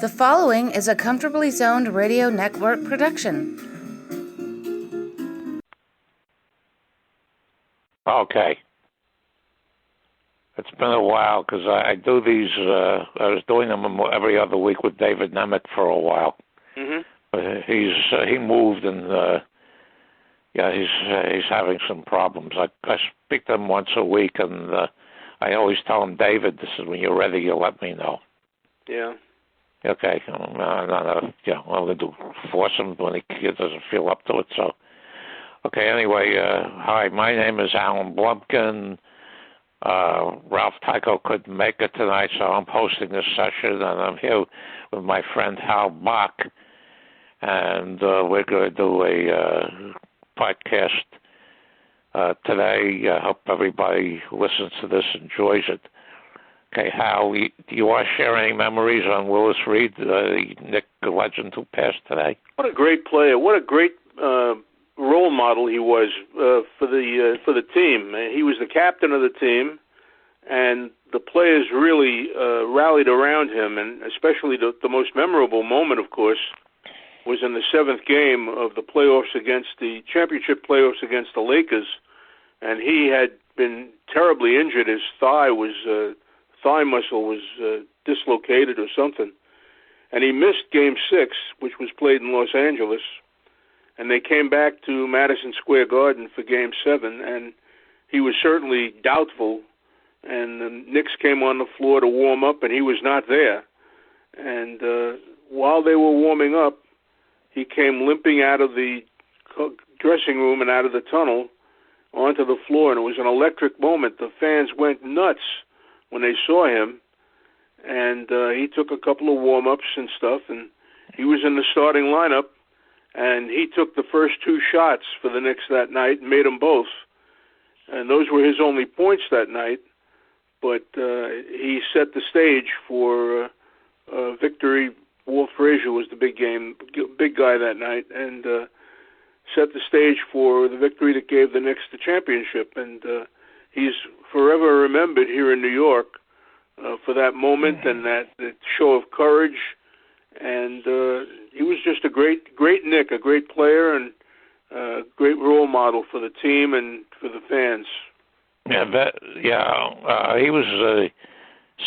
The following is a Comfortably Zoned Radio Network production. Okay. It's been a while because I do these. I was doing them every other week with David Nemec for a while. Mm-hmm. But he moved and he's having some problems. I speak to him once a week, and I always tell him, David, this is when you're ready, you let me know. Yeah. Okay. I'm going to force him when he doesn't feel up to it. So, okay. Anyway, hi. My name is Alan Blumkin. Ralph Tycho couldn't make it tonight, so I'm hosting this session, and I'm here with my friend Hal Bock, and we're going to do a podcast today. I hope everybody who listens to this enjoys it. Okay, Hal, do you want to share any memories on Willis Reed, the Knick legend who passed today? What a great player! What a great role model he was for the team. He was the captain of the team, and the players really rallied around him. And especially the most memorable moment, of course, was in the seventh game of the playoffs against the championship playoffs against the Lakers, and he had been terribly injured. His thigh muscle was dislocated or something, and he missed Game 6, which was played in Los Angeles. And they came back to Madison Square Garden for Game 7, and he was certainly doubtful. And the Knicks came on the floor to warm up, and he was not there. And while they were warming up, he came limping out of the dressing room and out of the tunnel onto the floor, and it was an electric moment. The fans went nuts when they saw him, and he took a couple of warm-ups and stuff, and he was in the starting lineup. And he took the first two shots for the Knicks that night and made them both. And those were his only points that night. But he set the stage for victory. Walt Frazier was the big guy that night, and set the stage for the victory that gave the Knicks the championship. And he's forever remembered here in New York for that moment and that show of courage. And he was just a great Knick, a great player, and a great role model for the team and for the fans. He was a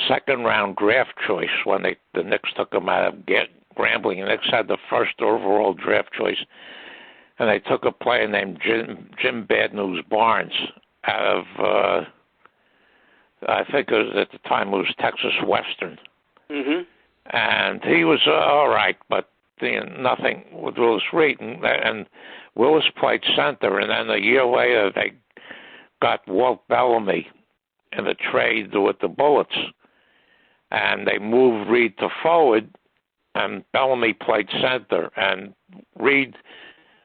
second-round draft choice when the Knicks took him out of Grambling. The Knicks had the first overall draft choice, and they took a player named Jim Bad News Barnes out of, I think it was, at the time it was Texas Western. Mm-hmm. And he was all right, but nothing with Willis Reed. And Willis played center, and then a year later they got Walt Bellamy in a trade with the Bullets, and they moved Reed to forward, and Bellamy played center, and Reed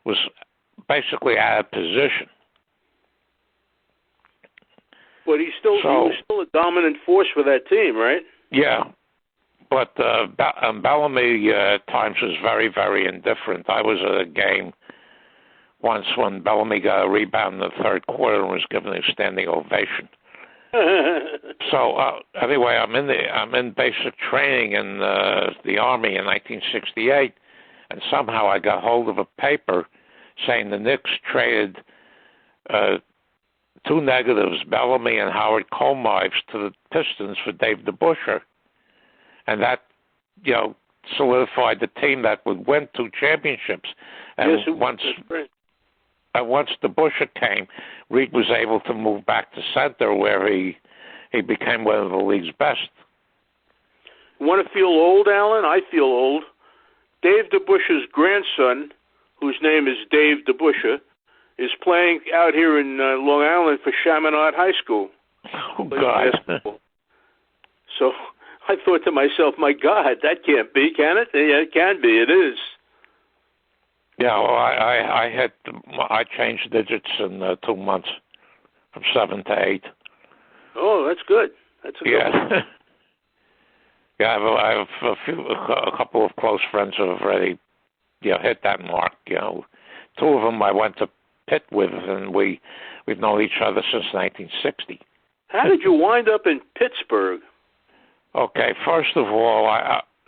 was basically out of position. But he was still a dominant force for that team, right? Yeah. But Bellamy at times was very, very indifferent. I was at a game once when Bellamy got a rebound in the third quarter and was given a standing ovation. So anyway, I'm in basic training in the Army in 1968, and somehow I got hold of a paper saying the Knicks traded two negatives, Bellamy and Howard Colmives, to the Pistons for Dave DeBusschere. And that, solidified the team that would win two championships. And yes, once DeBusschere came, Reed was able to move back to center, where he became one of the league's best. Want to feel old, Alan? I feel old. Dave DeBusschere's grandson, whose name is Dave DeBusschere, is playing out here in Long Island for Chaminade High School. Oh, God. So I thought to myself, my God, that can't be, can it? Yeah, it can be. It is. Yeah, well, I changed digits in 2 months from 7 to 8. Oh, that's good. That's a good one. Yeah, I have a couple of close friends who have already, hit that mark. Two of them I went to Pitt with, and we've known each other since 1960. How did you wind up in Pittsburgh? Okay, first of all,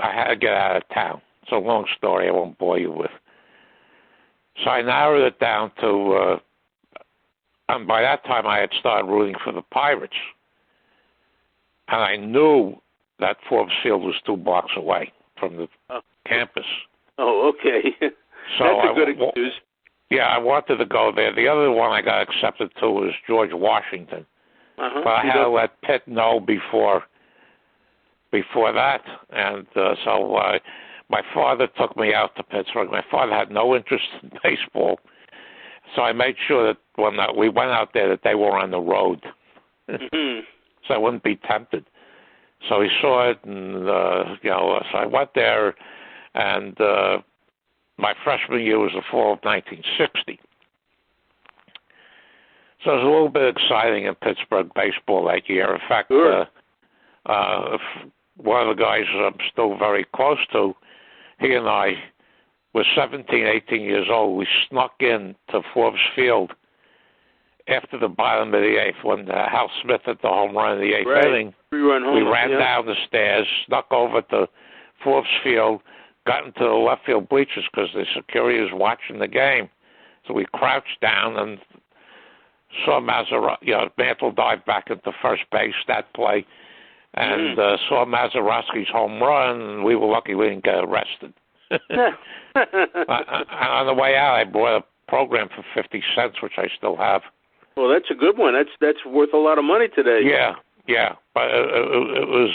I had to get out of town. It's a long story I won't bore you with. So I narrowed it down to, and by that time I had started rooting for the Pirates. And I knew that Forbes Field was 2 blocks away from the campus. Oh, okay. So that's a good excuse. Yeah, I wanted to go there. The other one I got accepted to was George Washington. But I had to let Pitt know before that. And so my father took me out to Pittsburgh. My father had no interest in baseball. So I made sure that when we went out there that they were on the road. Mm-hmm. So I wouldn't be tempted. So he saw it, and, so I went there, and my freshman year was the fall of 1960. So it was a little bit exciting in Pittsburgh baseball that year. In fact, sure. One of the guys I'm still very close to, he and I were 17, 18 years old. We snuck in to Forbes Field after the bottom of the 8th when Hal Smith hit the home run in the 8th inning. We ran down the stairs, snuck over to Forbes Field, got into the left field bleachers because the security was watching the game. So we crouched down and saw Mantle dive back into first base, that play, and saw Mazeroski's home run, and we were lucky we didn't get arrested. And on the way out, I bought a program for 50 cents, which I still have. Well, that's a good one. That's worth a lot of money today. Yeah. But it was,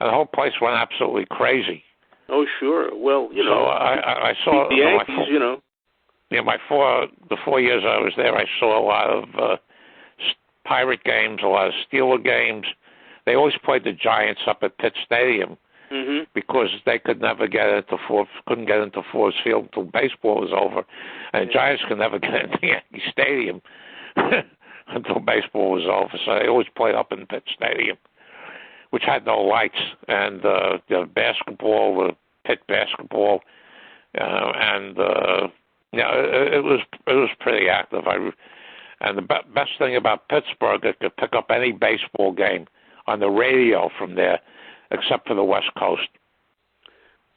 and the whole place went absolutely crazy. Oh, sure. Well, So I saw the Yankees, Yeah, the 4 years I was there, I saw a lot of Pirate games, a lot of Steeler games. They always played the Giants up at Pitt Stadium because they couldn't get into Forbes Field until baseball was over, and the Giants could never get into Yankee Stadium until baseball was over. So they always played up in Pitt Stadium, which had no lights, and the basketball, the Pitt basketball, and it was pretty active. And the best thing about Pittsburgh, it could pick up any baseball game on the radio from there, except for the West Coast.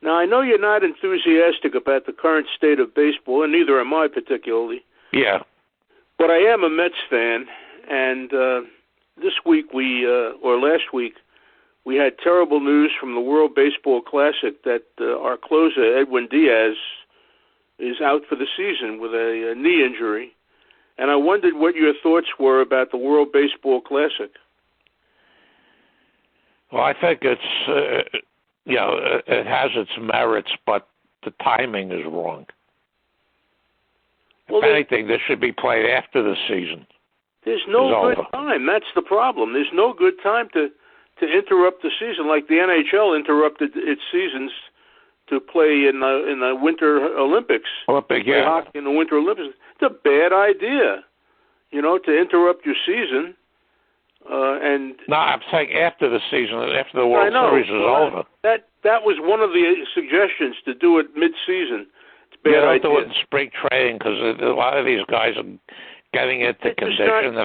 Now, I know you're not enthusiastic about the current state of baseball, and neither am I particularly. Yeah. But I am a Mets fan, and this week or last week, we had terrible news from the World Baseball Classic that our closer, Edwin Diaz, is out for the season with a knee injury. And I wondered what your thoughts were about the World Baseball Classic. Well, I think it's, it has its merits, but the timing is wrong. If anything, this should be played after the season. There's no good time. That's the problem. There's no good time to interrupt the season, like the NHL interrupted its seasons to play in the Winter Olympics. Hockey in the Winter Olympics. It's a bad idea, to interrupt your season. No, I'm saying after the season, after the World Series is over. That was one of the suggestions, to do it mid-season. It's a bad idea. Don't do it in spring training because a lot of these guys are getting into condition.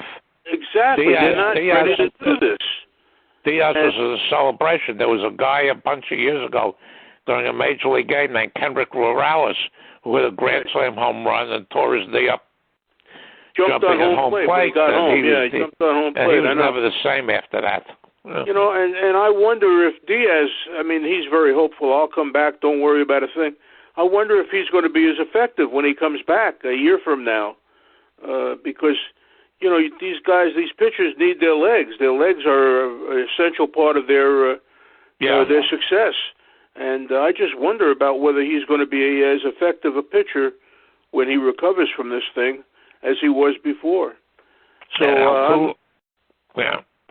Exactly. They're not ready to do this. Diaz was a celebration. There was a guy a bunch of years ago during a Major League game named Kendrick Morales who hit a Grand Slam home run and tore his knee up. Jumping on home plate. He jumped on home plate. And he was never the same after that. And I wonder if Diaz, he's very hopeful. I'll come back. Don't worry about a thing. I wonder if he's going to be as effective when he comes back a year from now. Because, these guys, these pitchers need their legs. Their legs are an essential part of their success. And I just wonder about whether he's going to be as effective a pitcher when he recovers from this thing as he was before. So,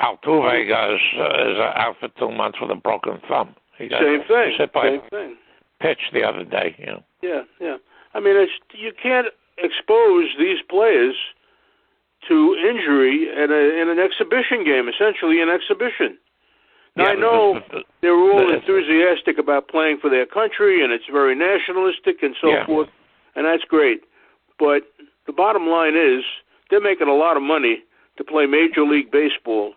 Altuve is out for 2 months with a broken thumb. Same thing. Pitch the other day. Yeah. You can't expose these players to injury in an exhibition game, essentially an exhibition. Now, I know they're all enthusiastic about playing for their country, and it's very nationalistic and so forth, and that's great. But the bottom line is they're making a lot of money to play Major League Baseball,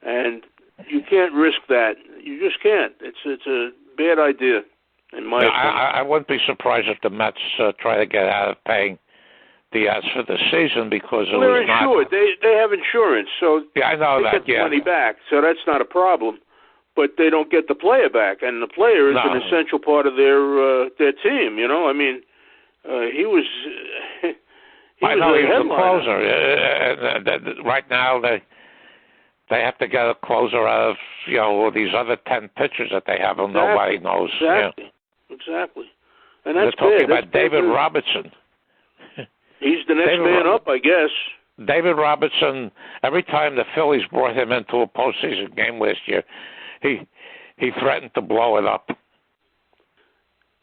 and you can't risk that. You just can't. It's a bad idea, in my opinion. I wouldn't be surprised if the Mets try to get out of paying Diaz for the season because they're insured. They have insurance, so I know they get the money back, so that's not a problem. But they don't get the player back, and the player is an essential part of their team. You know, I mean, he was. I know he was a closer. Right now, they have to get a closer out of all these other 10 pitchers that they have, and nobody knows. Exactly. And that's they're talking about David Robertson. He's the next man up, I guess. David Robertson. Every time the Phillies brought him into a postseason game last year, he threatened to blow it up.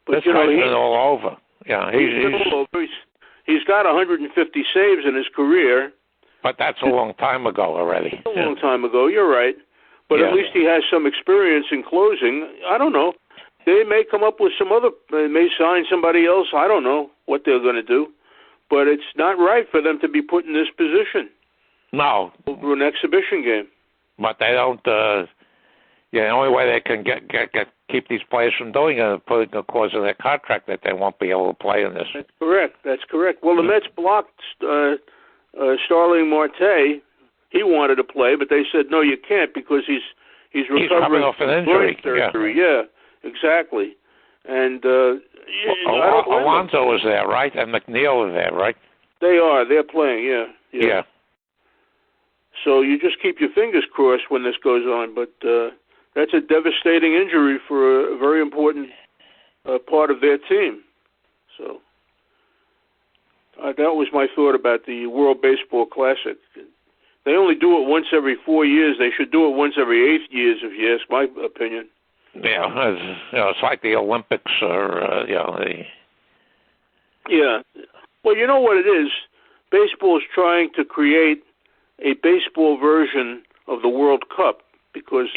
But this guy's been all over. Yeah, he's got 150 saves in his career. But that's a long time ago already. A long time ago, you're right. But at least he has some experience in closing. I don't know. They may come up with they may sign somebody else. I don't know what they're going to do. But it's not right for them to be put in this position. No. Over an exhibition game. But they don't. The only way they can keep these players from doing it is putting a clause in their contract that they won't be able to play in this. That's correct. Well, the Mets blocked Starling Marte. He wanted to play, but they said no, you can't because he's recovering coming off an injury. Surgery. Yeah, exactly. And Alonso is there, right? And McNeil is there, right? They are. They're playing. Yeah. So you just keep your fingers crossed when this goes on, but that's a devastating injury for a very important part of their team. So that was my thought about the World Baseball Classic. They only do it once every 4 years. They should do it once every 8 years, if you ask my opinion. Yeah, it's like the Olympics or, Yeah. Well, you know what it is? Baseball is trying to create a baseball version of the World Cup because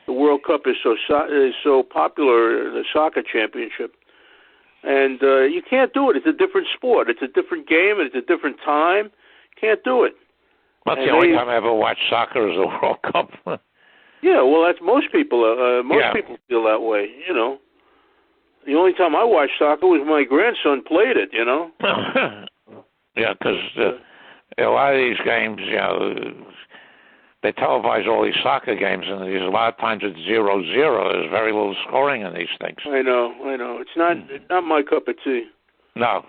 the World Cup is so popular, the soccer championship. And you can't do it. It's a different sport. It's a different game, and it's a different time. You can't do it. That's the only time I ever watched soccer is the World Cup. Yeah, well, that's most people. People feel that way. You know, the only time I watched soccer was my grandson played it. You know. Yeah, because a lot of these games, they televise all these soccer games, and a lot of times it's 0-0. There's very little scoring in these things. I know. It's not my cup of tea. No,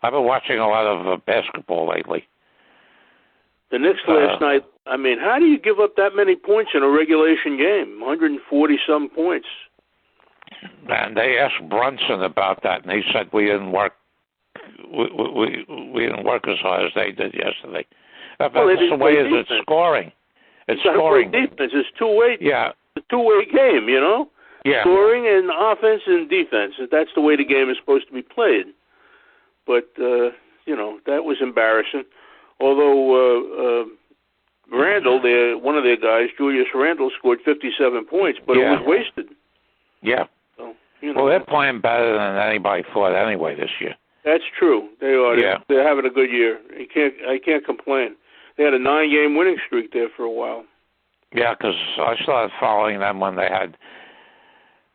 I've been watching a lot of basketball lately. The Knicks last night, I mean, how do you give up that many points in a regulation game? 140-some points. And they asked Brunson about that, and he said we didn't work. We didn't work as hard as they did yesterday. That's the way it's scoring. It's scoring. Defense. It's two-way. Yeah. It's a two-way game, you know? Yeah. Scoring and offense and defense. That's the way the game is supposed to be played. But, that was embarrassing. Although Randall, one of their guys, Julius Randall, scored 57 points, but it was wasted. Yeah. So, well, they're playing better than anybody thought anyway this year. That's true. They are. Yeah. They're having a good year. I can't complain. They had a 9-game winning streak there for a while. Yeah, because I started following them when they had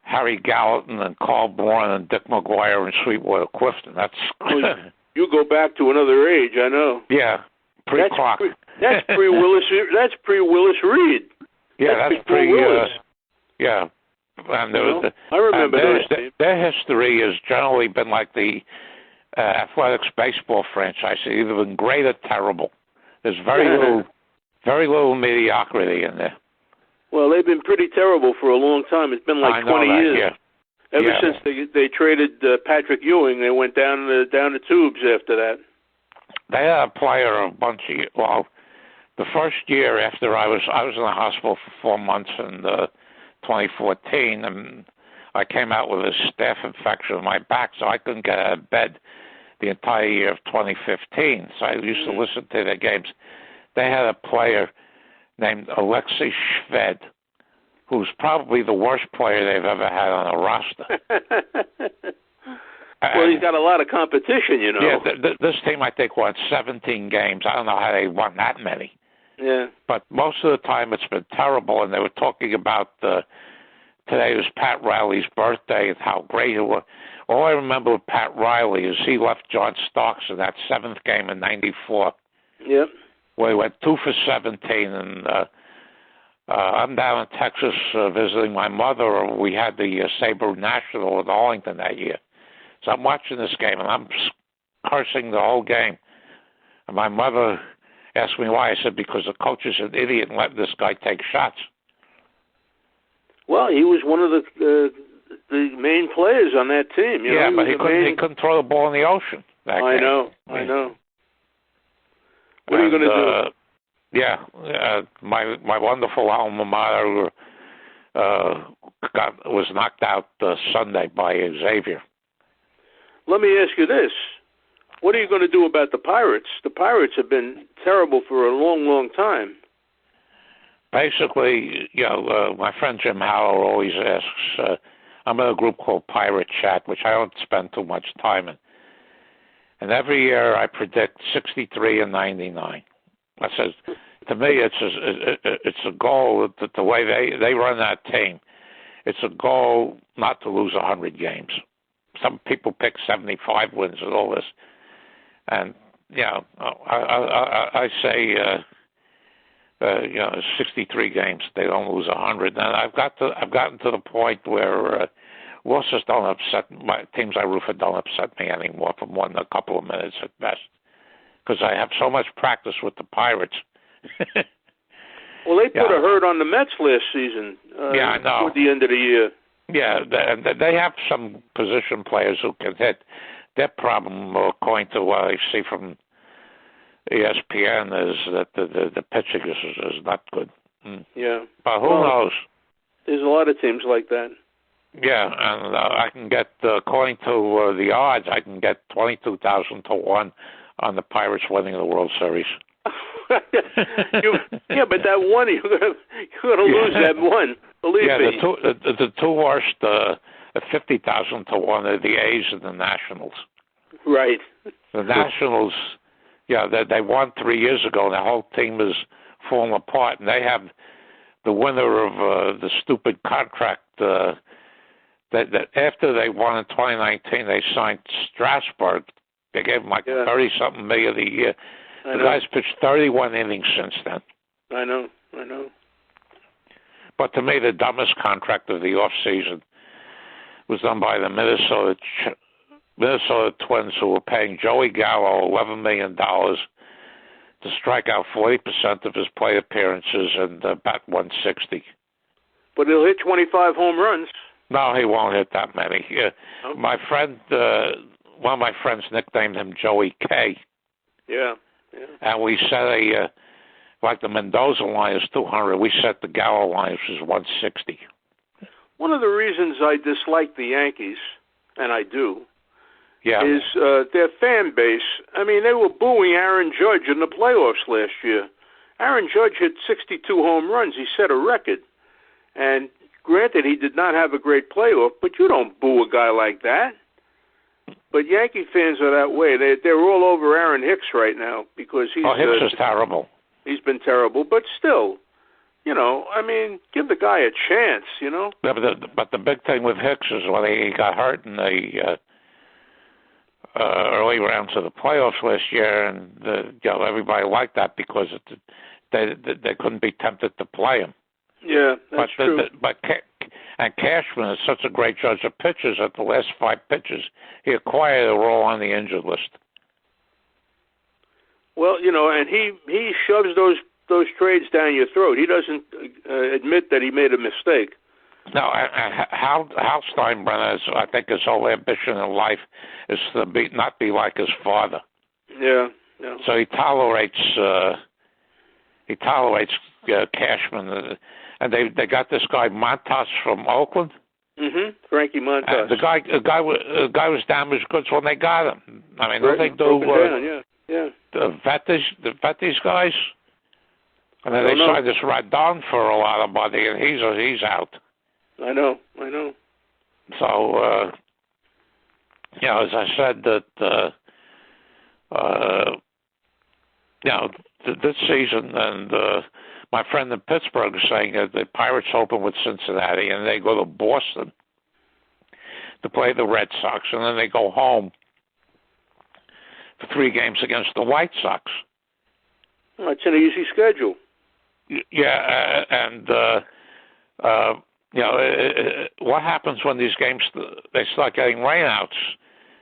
Harry Gallatin and Carl Bourne and Dick McGuire and Sweetwater Clifton. That's you go back to another age, I know. Yeah, pre-clock. That's pre-Willis. That's pre-Willis Reed. Yeah, that's pre-Willis. Yeah, and I remember those. Their history has generally been like the Athletics baseball franchise. It's either been great or terrible. There's very little mediocrity in there. Well, they've been pretty terrible for a long time. It's been like 20 years. Yeah. Ever since they traded Patrick Ewing, they went down the tubes after that. They had a player the first year after I was in the hospital for 4 months in 2014, and I came out with a staph infection in my back, so I couldn't get out of bed the entire year of 2015. So I used to listen to their games. They had a player named Alexei Shved, who's probably the worst player they've ever had on a roster. Well, he's got a lot of competition, you know. Yeah, this team, I think, won 17 games. I don't know how they won that many. Yeah. But most of the time it's been terrible, and they were talking about today was Pat Riley's birthday and how great it was. All I remember with Pat Riley is he left John Starks in that seventh game in '94. Yep. Where he went 2 for 17, and I'm down in Texas visiting my mother. We had the Sabre National in Arlington that year. So I'm watching this game, and I'm cursing the whole game. And my mother asked me why. I said, because the coach is an idiot and let this guy take shots. Well, he was one of the main players on that team. You know, but he couldn't throw the ball in the ocean. I know. What are you going to do? My wonderful alma mater was knocked out Sunday by Xavier. Let me ask you this. What are you going to do about the Pirates? The Pirates have been terrible for a long, long time. Basically, my friend Jim Howell always asks, I'm in a group called Pirate Chat, which I don't spend too much time in. And every year I predict 63 and 99. That says, to me, it's a goal that the way they run that team, it's a goal not to lose 100 games. Some people pick 75 wins and all this. And, I say, 63 games, they don't lose 100. And I've gotten to the point where losses don't upset my teams I root for don't upset me anymore from one a couple of minutes at best, because I have so much practice with the Pirates. Well, they put a hurt on the Mets last season. I know. Toward the end of the year. Yeah, they have some position players who can hit. Their problem, according to what I see from ESPN, is that the pitching is not good. Yeah. But who knows? There's a lot of teams like that. Yeah, and I can get, according to the odds, I can get 22,000 to 1 on the Pirates winning the World Series. But that one, you're gonna lose that one. Believe me. The two worst, 50,000 to 1 are the A's and the Nationals. Right. The Nationals, they won 3 years ago, and the whole team is falling apart, and they have the winner of the stupid contract. That after they won in 2019, they signed Strasburg. They gave him 30-something million a year. The guy's pitched 31 innings since then. I know. But to me, the dumbest contract of the off-season was done by the Minnesota Twins, who were paying Joey Gallo $11 million to strike out 40% of his plate appearances and bat 160. But he'll hit 25 home runs. No, he won't hit that many. My friend, one of my friends nicknamed him Joey K. Yeah. And we set like the Mendoza line is 200. We set the Gallo line, which is 160. One of the reasons I dislike the Yankees, and I do, is their fan base. I mean, they were booing Aaron Judge in the playoffs last year. Aaron Judge hit 62 home runs. He set a record. And granted, he did not have a great playoff, but you don't boo a guy like that. But Yankee fans are that way. They're all over Aaron Hicks right now because he's... Oh, Hicks is terrible. He's been terrible, but still, I mean, give the guy a chance, Yeah, but the big thing with Hicks is when he got hurt in the early rounds of the playoffs last year, and everybody liked that because they couldn't be tempted to play him. Yeah, that's true. And Cashman is such a great judge of pitchers. At the last 5 pitches he acquired, a role on the injured list. Well, and he shoves those trades down your throat. He doesn't admit that he made a mistake. No, Hal Steinbrenner, I think his whole ambition in life is to not be like his father. Yeah. So he tolerates Cashman. And they got this guy Montas from Oakland. Frankie Montas. The guy was damaged goods when they got him. I mean, don't they do? Vet these guys. And then they signed this Rodon for a lot of money, and he's out. I know. So, as I said, that this season and. my friend in Pittsburgh is saying that the Pirates open with Cincinnati, and they go to Boston to play the Red Sox, and then they go home for 3 games against the White Sox. Well, it's an easy schedule. Yeah, and what happens when these games they start getting rainouts,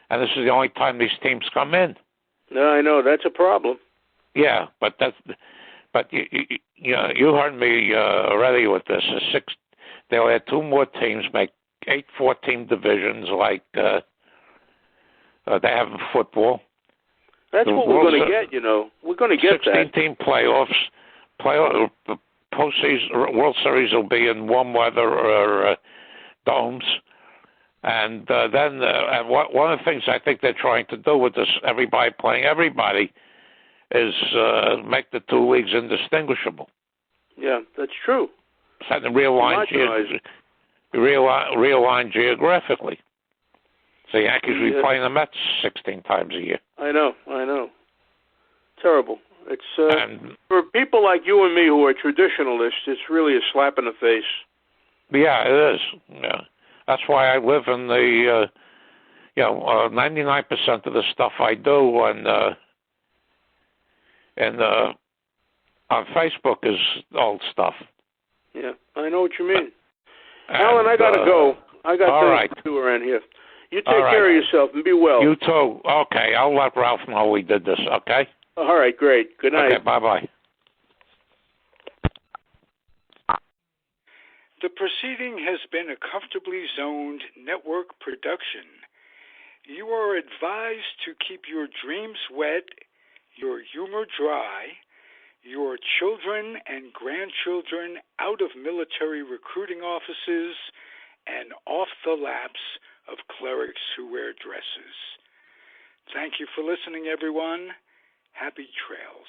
and this is the only time these teams come in? No, I know that's a problem. Yeah, but you heard me already with this. They'll add 2 more teams, make 8 14 divisions like they have in football. That's what we're going to get, We're going to get 16-team playoffs. The postseason World Series will be in warm weather or domes. And then one of the things I think they're trying to do with this, everybody playing everybody, is make the 2 leagues indistinguishable. Yeah, that's true. And realign geographically. So the Yankees will be playing the Mets 16 times a year. I know. Terrible. It's for people like you and me who are traditionalists, it's really a slap in the face. Yeah, it is. Yeah. That's why I live in the 99% of the stuff I do on Facebook is old stuff. Yeah, I know what you mean. Alan, I got to go. I got things to do around here. You take care of yourself and be well. You too. Okay, I'll let Ralph know we did this, okay? All right, great. Good night. Okay, bye-bye. The proceeding has been a Comfortably Zoned network production. You are advised to keep your dreams wet, your humor dry, your children and grandchildren out of military recruiting offices, and off the laps of clerics who wear dresses. Thank you for listening, everyone. Happy trails.